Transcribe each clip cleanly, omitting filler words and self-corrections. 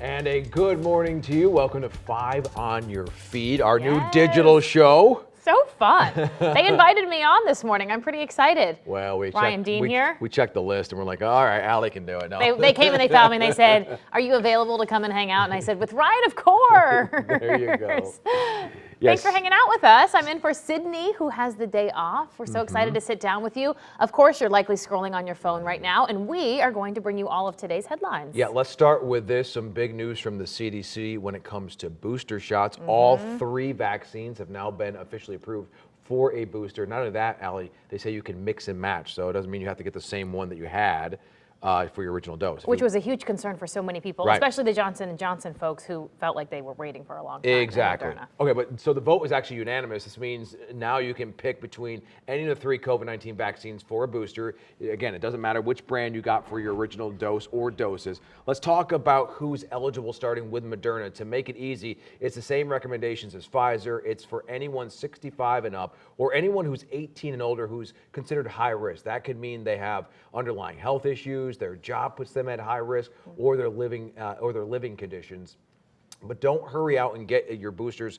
And a good morning to you. Welcome to 5 on Your Feed, our new digital show. So fun. They invited me on this morning. I'm pretty excited. Well, we checked the list and we're like, all right, Alec can do it. No. They came and they found me and they said, are you available to come and hang out? And I said, with Ryan, of course. There you go. Thanks for hanging out with us. I'm in for Sydney, who has the day off. We're so excited to sit down with you. Of course, you're likely scrolling on your phone right now, and we are going to bring you all of today's headlines. Yeah, let's start with this. Some big news from the CDC when it comes to booster shots. All 3 vaccines have now been officially approved for a booster. Not only that, Allie, they say you can mix and match, so it doesn't mean you have to get the same one that you had for your original dose. Which was a huge concern for so many people, especially the Johnson & Johnson folks who felt like they were waiting for a long time. Exactly. Okay, but so the vote was actually unanimous. This means now you can pick between any of the 3 COVID-19 vaccines for a booster. Again, it doesn't matter which brand you got for your original dose or doses. Let's talk about who's eligible, starting with Moderna. To make it easy, it's the same recommendations as Pfizer. It's for anyone 65 and up, or anyone who's 18 and older who's considered high risk. That could mean they have underlying health issues, their job puts them at high risk, or their living conditions. But don't hurry out and get your boosters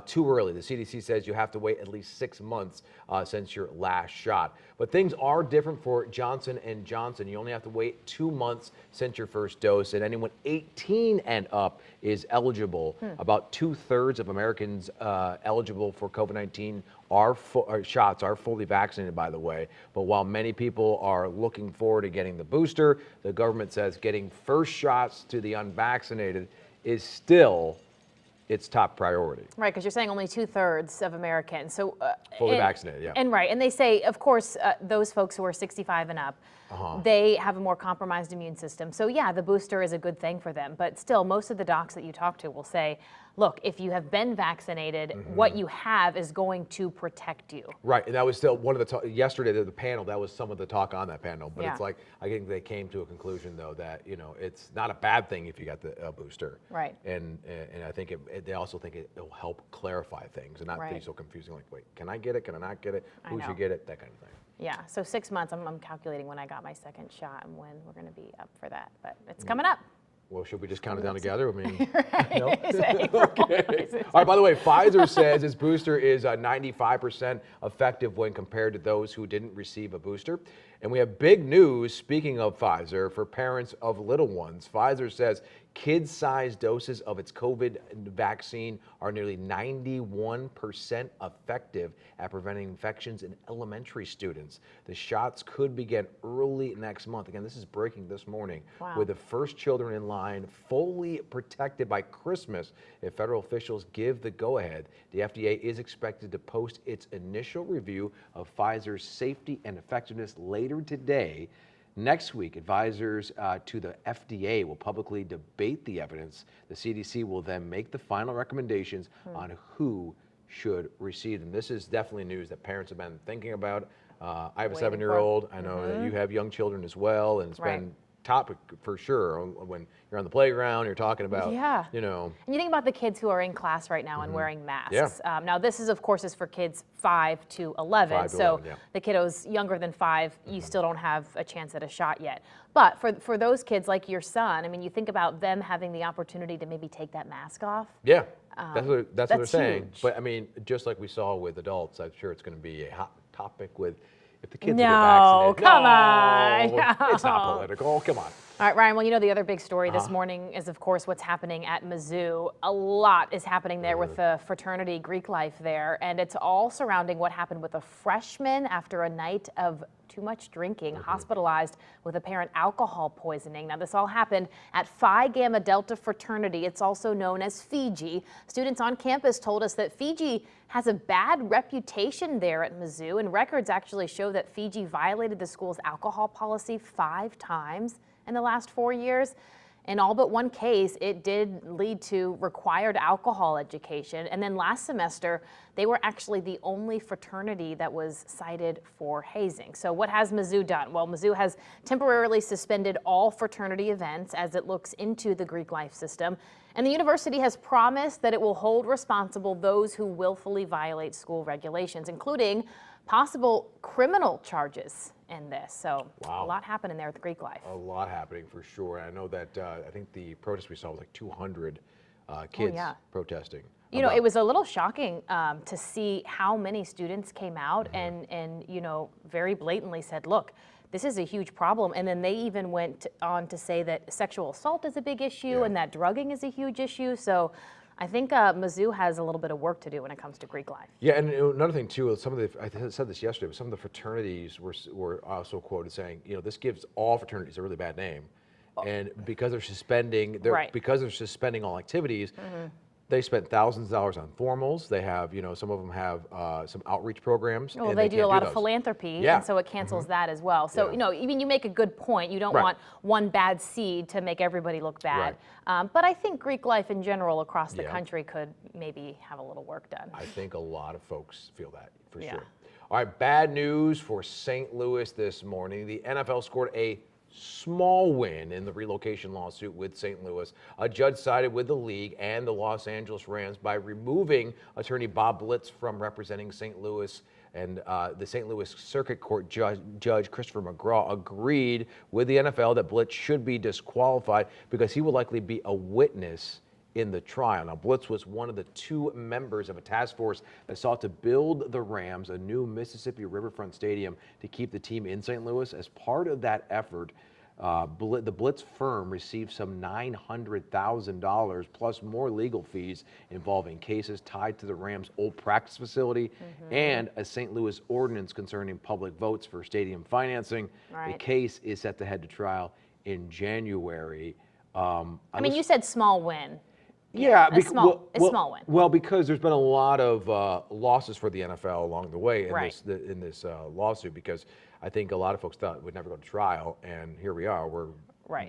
too early. The CDC says you have to wait at least 6 months since your last shot. But things are different for Johnson & Johnson. You only have to wait 2 months since your first dose, and anyone 18 and up is eligible. About 2/3 of Americans eligible for COVID-19 shots are fully vaccinated, by the way. But while many people are looking forward to getting the booster, the government says getting first shots to the unvaccinated is still its top priority. Right, because you're saying only 2/3 of Americans. So fully vaccinated, yeah. And they say, of course, those folks who are 65 and up, they have a more compromised immune system. So yeah, the booster is a good thing for them. But still, most of the docs that you talk to will say, look, if you have been vaccinated, what you have is going to protect you. Right, and that was still one of the yesterday, the panel, that was some of the talk on that panel. But it's like, I think they came to a conclusion, though, that, it's not a bad thing if you got the booster. Right. And I think they also think it'll help clarify things and not be so confusing, like, wait, can I get it, can I not get it, who should get it, that kind of thing. Yeah, so 6 months, I'm calculating when I got my second shot and when we're going to be up for that. But it's coming up. Well, should we just count it down together? I mean, no? Okay. All right, by the way, Pfizer says its booster is 95% effective when compared to those who didn't receive a booster. And we have big news, speaking of Pfizer, for parents of little ones. Pfizer says kid-sized doses of its COVID vaccine are nearly 91% effective at preventing infections in elementary students. The shots could begin early next month. Again, this is breaking this morning. Wow. With the first children in line fully protected by Christmas if federal officials give the go-ahead. The FDA is expected to post its initial review of Pfizer's safety and effectiveness later today. Next week, advisors to the FDA will publicly debate the evidence. The CDC will then make the final recommendations on who should receive them. This is definitely news that parents have been thinking about. I have a 7-year-old. I know that you have young children as well, and it's been topic for sure when you're on the playground, you're talking about, And you think about the kids who are in class right now and wearing masks. Now this is, of course, is for kids 5 to 11. The kiddos younger than 5, you still don't have a chance at a shot yet. But for those kids like your son, I mean, you think about them having the opportunity to maybe take that mask off. Yeah, that's what they're saying. Huge. But I mean, just like we saw with adults, I'm sure it's going to be a hot topic with if the kids get vaccinated. Come on. It's not political. Come on. All right, Ryan, well, the other big story this morning is, of course, what's happening at Mizzou. A lot is happening there with the Fraternity Greek life there, and it's all surrounding what happened with a freshman after a night of too much drinking, hospitalized with apparent alcohol poisoning. Now, this all happened at Phi Gamma Delta Fraternity. It's also known as Fiji. Students on campus told us that Fiji has a bad reputation there at Mizzou, and records actually show that Fiji violated the school's alcohol policy 5 times in the last 4 years. In all but one case, it did lead to required alcohol education. And then last semester, they were actually the only fraternity that was cited for hazing. So what has Mizzou done? Well, Mizzou has temporarily suspended all fraternity events as it looks into the Greek life system. And the university has promised that it will hold responsible those who willfully violate school regulations, including possible criminal charges in this. So Wow. a lot happening there with Greek life. A lot happening for sure. I know that I think the protest we saw was like 200 kids protesting. You know, it was a little shocking to see how many students came out and you know, very blatantly said, look, this is a huge problem. And then they even went on to say that sexual assault is a big issue and that drugging is a huge issue. So I think Mizzou has a little bit of work to do when it comes to Greek life. Yeah, and another thing too, some of the, I said this yesterday, but some of the fraternities were also quoted saying, you know, this gives all fraternities a really bad name. And because they're suspending, because they're suspending all activities, they spent thousands of dollars on formals. They have, you know, some of them have some outreach programs. Well, they do a lot of philanthropy, and so it cancels that as well. So, you know, I mean, you make a good point. You don't want one bad seed to make everybody look bad. But I think Greek life in general across the country could maybe have a little work done. I think a lot of folks feel that for sure. All right, bad news for St. Louis this morning. The NFL scored a small win in the relocation lawsuit with St. Louis. A judge sided with the league and the Los Angeles Rams by removing attorney Bob Blitz from representing St. Louis. And the St. Louis Circuit Court Judge Christopher McGraw agreed with the NFL that Blitz should be disqualified because he will likely be a witness in the trial. Now, Blitz was one of the 2 members of a task force that sought to build the Rams a new Mississippi Riverfront stadium to keep the team in St. Louis. As part of that effort, the Blitz firm received some $900,000 plus more legal fees involving cases tied to the Rams' old practice facility and a St. Louis ordinance concerning public votes for stadium financing. The case is set to head to trial in January. I mean, you said small win. Yeah, a small win. Well, because there's been a lot of losses for the NFL along the way in this lawsuit, because I think a lot of folks thought it would never go to trial, and here we are. We're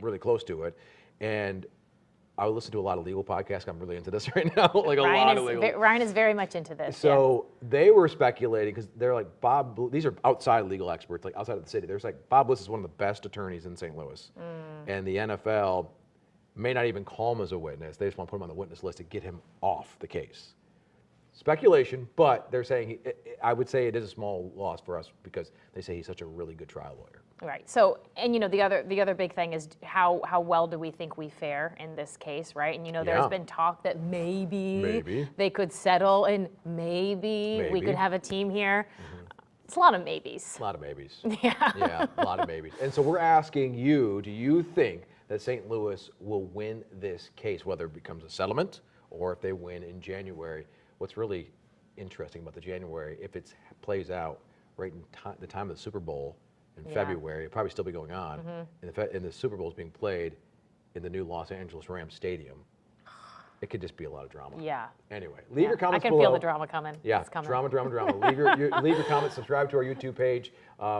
really close to it. And I listen to a lot of legal podcasts. I'm really into this right now, like lot of legal. Ryan is very much into this. So they were speculating, because they're like, these are outside legal experts, like outside of the city. There's like, Bob Blitz is one of the best attorneys in St. Louis. And the NFL may not even call him as a witness. They just want to put him on the witness list to get him off the case. Speculation, but they're saying, I would say it is a small loss for us because they say he's such a really good trial lawyer. Right. So, and you know, the other big thing is how well do we think we fare in this case, right? And you know, there's been talk that maybe they could settle and maybe we could have a team here. It's a lot of maybes. A lot of maybes. Yeah, a lot of maybes. And so we're asking you, do you think that St. Louis will win this case, whether it becomes a settlement or if they win in January? What's really interesting about the January, if it plays out right in the time of the Super Bowl in February, it'll probably still be going on, and the Super Bowl is being played in the new Los Angeles Rams stadium. It could just be a lot of drama. Yeah. Anyway, leave your comments below. I can feel the drama coming. Yeah, it's coming. Drama. leave your comments, subscribe to our YouTube page.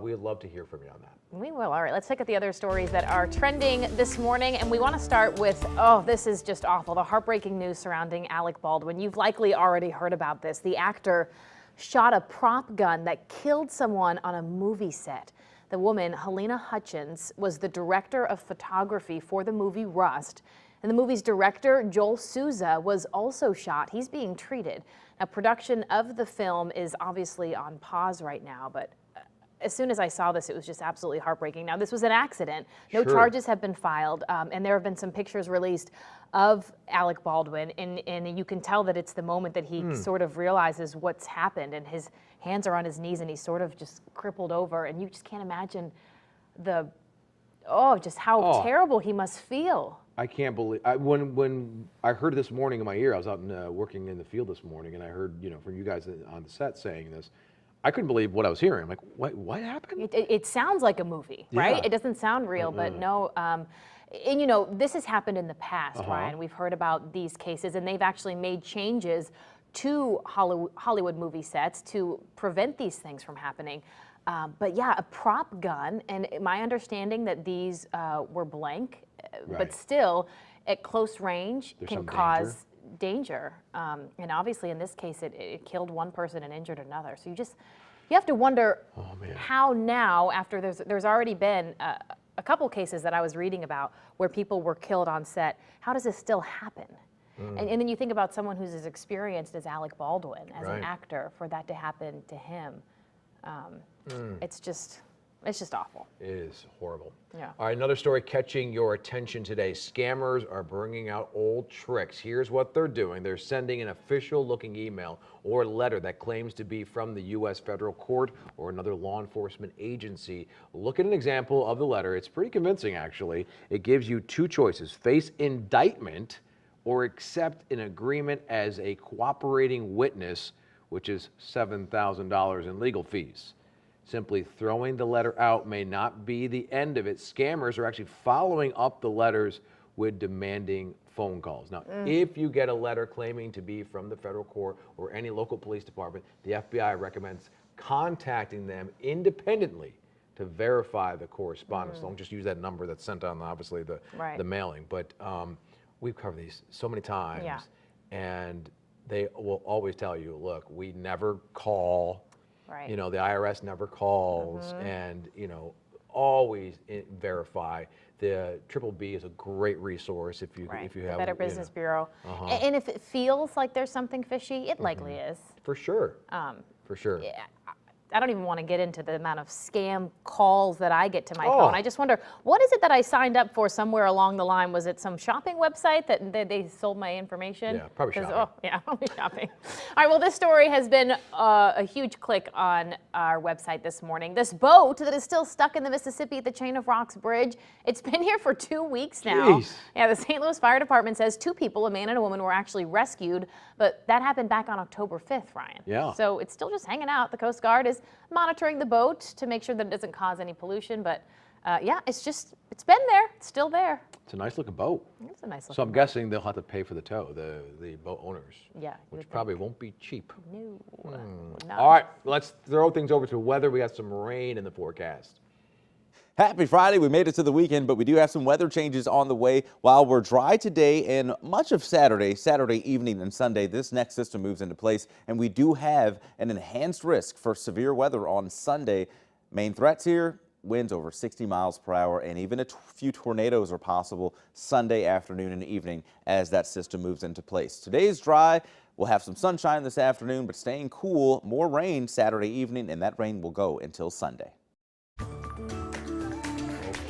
We'd love to hear from you on that. We will. All right, let's look at the other stories that are trending this morning. And we want to start with, this is just awful, the heartbreaking news surrounding Alec Baldwin. You've likely already heard about this. The actor shot a prop gun that killed someone on a movie set. The woman, Helena Hutchins, was the director of photography for the movie Rust. And the movie's director, Joel Souza, was also shot. He's being treated. Now, production of the film is obviously on pause right now, but as soon as I saw this, it was just absolutely heartbreaking. Now, this was an accident. No charges have been filed, and there have been some pictures released of Alec Baldwin, and you can tell that it's the moment that he sort of realizes what's happened, and his hands are on his knees, and he's sort of just crippled over, and you just can't imagine just how terrible he must feel. I can't believe, when I heard this morning in my ear, I was out working in the field this morning, and I heard, from you guys on the set saying this, I couldn't believe what I was hearing. I'm like, what happened? It sounds like a movie, right? It doesn't sound real, but no. And this has happened in the past, Ryan. We've heard about these cases, and they've actually made changes to Hollywood movie sets to prevent these things from happening. But yeah, a prop gun, and my understanding that these were blank, but still at close range can cause danger. And obviously in this case, it killed one person and injured another. So you have to wonder how now, after there's already been a couple cases that I was reading about where people were killed on set, how does this still happen? And then you think about someone who's as experienced as Alec Baldwin as an actor, for that to happen to him. It's It's just awful. It is horrible. Yeah. All right, another story catching your attention today. Scammers are bringing out old tricks. Here's what they're doing. They're sending an official-looking email or letter that claims to be from the U.S. federal court or another law enforcement agency. Look at an example of the letter. It's pretty convincing, actually. It gives you two choices: face indictment or accept an agreement as a cooperating witness, which is $7,000 in legal fees. Simply throwing the letter out may not be the end of it. Scammers are actually following up the letters with demanding phone calls. Now, if you get a letter claiming to be from the federal court or any local police department, the FBI recommends contacting them independently to verify the correspondence. Don't just use that number that's sent on, obviously, the mailing. But we've covered these so many times, and they will always tell you, look, we never call. Right. You know, the IRS never calls, and, you know, always verify. The BBB is a great resource if you if you have Better Business Bureau. And if it feels like there's something fishy, it likely is. For sure. For sure. Yeah. I don't even want to get into the amount of scam calls that I get to my phone. I just wonder, what is it that I signed up for somewhere along the line? Was it some shopping website that they sold my information? Yeah, probably shopping. Oh, yeah, probably shopping. All right, well, this story has been a huge click on our website this morning. This boat that is still stuck in the Mississippi at the Chain of Rocks Bridge, it's been here for 2 weeks now. Jeez. Yeah, the St. Louis Fire Department says 2 people, a man and a woman, were actually rescued, but that happened back on October 5th, Ryan. Yeah. So it's still just hanging out. The Coast Guard is monitoring the boat to make sure that it doesn't cause any pollution, but yeah, it's been there, it's still there. It's a nice looking boat. It's a nice looking So I'm guessing they'll have to pay for the tow, the boat owners. Yeah. Which probably won't be cheap. No. All right, let's throw things over to weather. We got some rain in the forecast. Happy Friday. We made it to the weekend, but we do have some weather changes on the way. While we're dry today and much of Saturday evening and Sunday, this next system moves into place, and we do have an enhanced risk for severe weather on Sunday. Main threats here: winds over 60 miles per hour, and even a few tornadoes are possible Sunday afternoon and evening as that system moves into place. Today's dry. We'll have some sunshine this afternoon, but staying cool. More rain Saturday evening, and that rain will go until Sunday.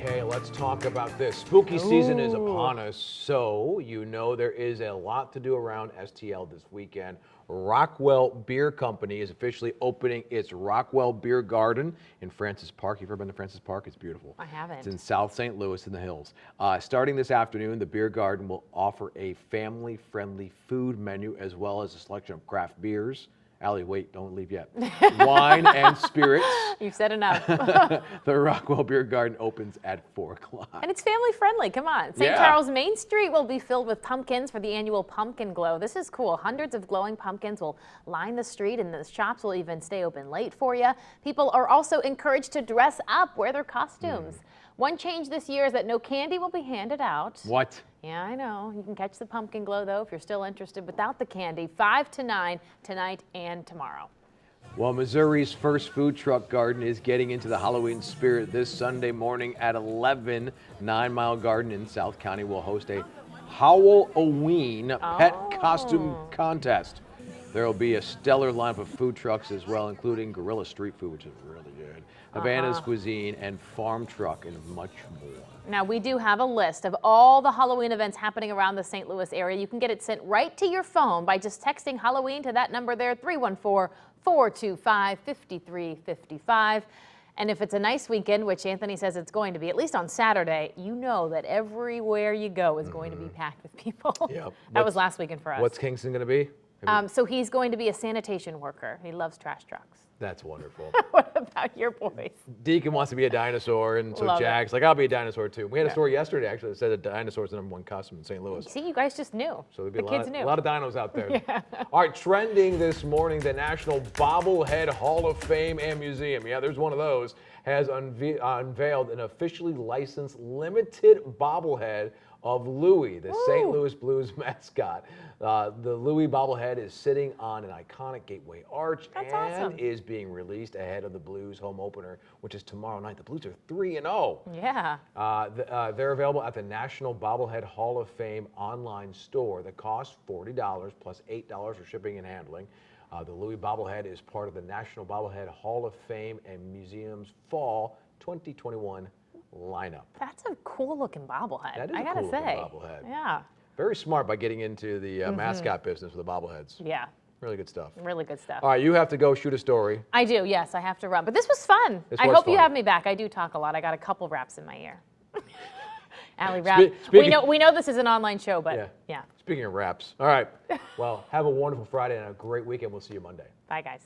Okay, let's talk about this. Spooky season is upon us, so you know there is a lot to do around STL this weekend. Rockwell Beer Company is officially opening its Rockwell Beer Garden in Francis Park. You've ever been to Francis Park? It's beautiful. I haven't. It's in South St. Louis in the hills. Starting this afternoon, the Beer Garden will offer a family-friendly food menu as well as a selection of craft beers. Allie, wait, don't leave yet. Wine and spirits. You've said enough. The Rockwell Beer Garden opens at 4 o'clock. And it's family friendly, come on. St. Charles Main Street will be filled with pumpkins for the annual Pumpkin Glow. This is cool. Hundreds of glowing pumpkins will line the street, and the shops will even stay open late for you. People are also encouraged to dress up, wear their costumes. One change this year is that no candy will be handed out. What? Yeah, I know. You can catch the Pumpkin Glow, though, if you're still interested, without the candy. 5 to 9 tonight and tomorrow. Well, Missouri's first food truck garden is getting into the Halloween spirit this Sunday morning at 11. 9 Mile Garden in South County will host a Halloween pet costume contest. There will be a stellar lineup of food trucks as well, including Gorilla Street Food, which is really good, Havana's Cuisine, and Farm Truck, and much more. Now, we do have a list of all the Halloween events happening around the St. Louis area. You can get it sent right to your phone by just texting Halloween to that number there, 314-425-5355. And if it's a nice weekend, which Anthony says it's going to be, at least on Saturday, you know that everywhere you go is going to be packed with people. Yep. That was last weekend for us. What's Kingston going to be? So he's going to be a sanitation worker. He loves trash trucks. That's wonderful. What about your boys? Deacon wants to be a dinosaur, and so Love Jack's like, I'll be a dinosaur too. We had a story yesterday actually that said that dinosaur is the #1 costume in St. Louis. See, you guys just knew. So there'd be the kids knew. a lot of dinos out there. All right, trending this morning, the National Bobblehead Hall of Fame and Museum. Yeah, there's one of those. Has unveiled an officially licensed limited bobblehead of Louie, the St. Louis Blues mascot. The Louie bobblehead is sitting on an iconic Gateway arch and is being released ahead of the Blues home opener, which is tomorrow night. The Blues are 3-0. Yeah. They're available at the National Bobblehead Hall of Fame online store that costs $40 plus $8 for shipping and handling. The Louie bobblehead is part of the National Bobblehead Hall of Fame and Museum's Fall 2021 lineup. That's a cool looking bobblehead. That is I a gotta cool say. looking bobblehead. Yeah. Very smart by getting into the mascot business with the bobbleheads. Yeah. Really good stuff. Really good stuff. All right, you have to go shoot a story. I do, yes, I have to run. But this was fun. This I was hope you fun. have me back. I do talk a lot. I got a couple raps in my ear. Allie rap. Speaking- We know this is an online show, but yeah. Speaking of raps. All right. Well, have a wonderful Friday and a great weekend. We'll see you Monday. Bye, guys.